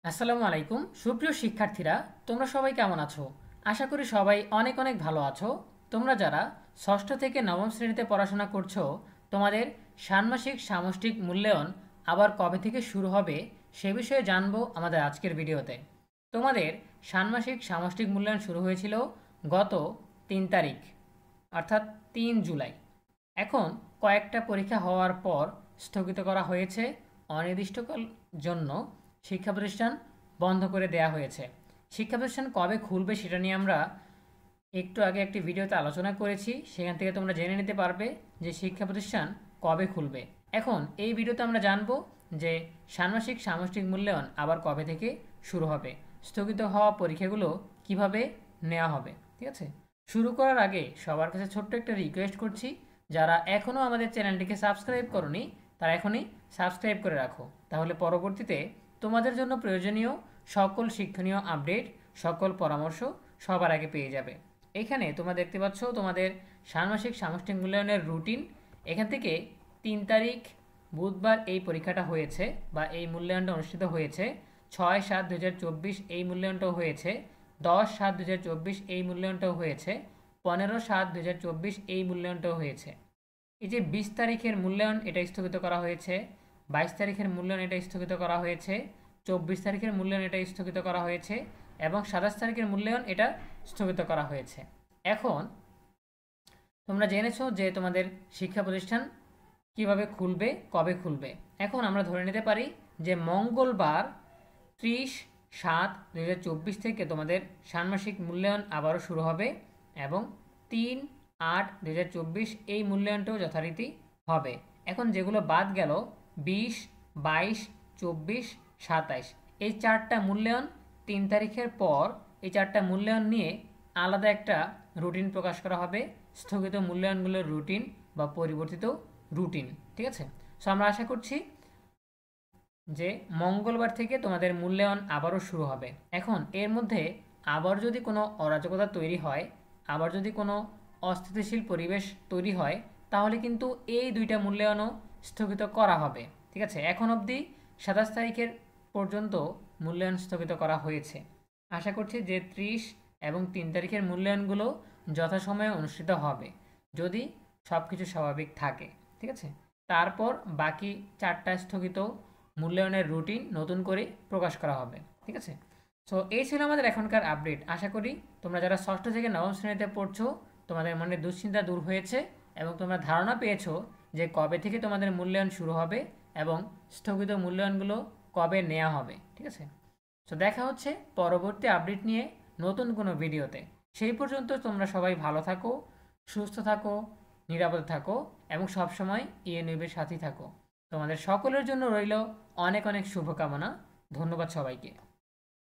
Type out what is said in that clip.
আসসালামু আলাইকুম সুপ্রিয় শিক্ষার্থীরা, তোমরা সবাই কেমন আছো? আশা করি সবাই অনেক অনেক ভালো আছো। তোমরা যারা ষষ্ঠ থেকে নবম শ্রেণীতে পড়াশোনা করছো, তোমাদের ষান্মাসিক সামষ্টিক মূল্যায়ন আবার কবে থেকে শুরু হবে সে বিষয়ে জানবো আমাদের আজকের ভিডিওতে। তোমাদের ষান্মাসিক সামষ্টিক মূল্যায়ন শুরু হয়েছিল গত ৩ তারিখ, অর্থাৎ ৩ জুলাই। এখন কয়েকটা পরীক্ষা হওয়ার পর স্থগিত করা হয়েছে। অনির্দিষ্টকাল জন্য শিক্ষা প্রতিষ্ঠান বন্ধ করে দেয়া হয়েছে। শিক্ষা প্রতিষ্ঠান কবে খুলবে সেটা নিয়ে আমরা একটু আগে একটি ভিডিওতে আলোচনা করেছি, সেখান থেকে তোমরা জেনে নিতে পারবে যে শিক্ষা প্রতিষ্ঠান কবে খুলবে। এখন এই ভিডিওতে আমরা জানবো যে ষান্মাসিক সামষ্টিক মূল্যায়ন আবার কবে থেকে শুরু হবে, স্থগিত হওয়া পরীক্ষাগুলো কিভাবে নেওয়া হবে। ঠিক আছে, শুরু করার আগে সবার কাছে ছোট্ট একটা রিকোয়েস্ট করছি, যারা এখনও আমাদের চ্যানেলটিকে সাবস্ক্রাইব করনি তারা এখনই সাবস্ক্রাইব করে রাখো, তাহলে পরবর্তীতে তোমাদের জন্য প্রয়োজনীয় সকল শিক্ষণীয় আপডেট, সকল পরামর্শ সবার আগে পেয়ে যাবে। এখানে তোমরা দেখতে পাচ্ছ তোমাদের ষান্মাসিক সামষ্টিক মূল্যায়নের রুটিন। এখান থেকে ৩ তারিখ বুধবার এই পরীক্ষাটা হয়েছে বা এই মূল্যায়নটা অনুষ্ঠিত হয়েছে। ৬/৭/২০২৪ এই মূল্যায়নটাও হয়েছে। ১০/৭/২০২৪ এই মূল্যায়নটাও হয়েছে। ১৫/৭/২০২৪ এই মূল্যায়নটাও হয়েছে। এই যে ২০ তারিখের মূল্যায়ন এটা স্থগিত করা হয়েছে, ২২ তারিখের মূল্যায়ন এটা স্থগিত করা হয়েছে, ২৪ তারিখের মূল্যায়ন এটা স্থগিত করা হয়েছে এবং ২৭ তারিখের মূল্যায়ন এটা স্থগিত করা হয়েছে। এখন তোমরা জেনেছো যে তোমাদের শিক্ষা প্রতিষ্ঠান কিভাবে খুলবে, কবে খুলবে। এখন আমরা ধরে নিতে পারি যে মঙ্গলবার ৩০/৭/২০২৪ থেকে তোমাদের ষান্মাসিক মূল্যায়ন আবারও শুরু হবে এবং ৩/৮/২০২৪ এই মূল্যায়নটাও যথারীতি হবে। এখন যেগুলো বাদ গেল ২০, ২২, ২৪, ২৭ এই ৪টা মূল্যায়ন ৩ তারিখের পর এই ৪টা মূল্যায়ন নিয়ে আলাদা একটা রুটিন প্রকাশ করা হবে, স্থগিত মূল্যায়নগুলোর রুটিন বা পরিবর্তিত রুটিন। ঠিক আছে, সো আমরা আশা করছি যে মঙ্গলবার থেকে তোমাদের মূল্যায়ন আবারও শুরু হবে। এখন এর মধ্যে আবার যদি কোনো অরাজকতা তৈরি হয়, আবার যদি কোনো অস্থিতিশীল পরিবেশ তৈরি হয়, তাহলে কিন্তু এই ২টা মূল্যায়নও স্থগিত করা হবে। ঠিক আছে, এখন অবধি ২৭ তারিখের পর্যন্ত মূল্যায়ন স্থগিত করা হয়েছে। আশা করছি যে ৩০ এবং ৩ তারিখের মূল্যায়নগুলো যথাসময়ে অনুষ্ঠিত হবে, যদি সব কিছু স্বাভাবিক থাকে। ঠিক আছে, তারপর বাকি ৪টা স্থগিত মূল্যায়নের রুটিন নতুন করে প্রকাশ করা হবে। ঠিক আছে, সো এই ছিল আমাদের এখনকার আপডেট। আশা করি তোমরা যারা ষষ্ঠ থেকে নবম শ্রেণীতে পড়ছো তোমাদের মনে দুশ্চিন্তা দূর হয়েছে এবং তোমরা ধারণা পেয়েছো যে কবে থেকে তোমাদের মূল্যায়ন শুরু হবে এবং স্থগিত মূল্যায়নগুলো কবে নেওয়া হবে। ঠিক আছে, সো দেখা হচ্ছে পরবর্তী আপডেট নিয়ে নতুন কোনো ভিডিওতে। সেই পর্যন্ত তোমরা সবাই ভালো থাকো, সুস্থ থাকো, নিরাপদে থাকো এবং সবসময় ইএনইউবির সাথেই থাকো। তোমাদের সকলের জন্য রইল অনেক অনেক শুভকামনা। ধন্যবাদ সবাইকে।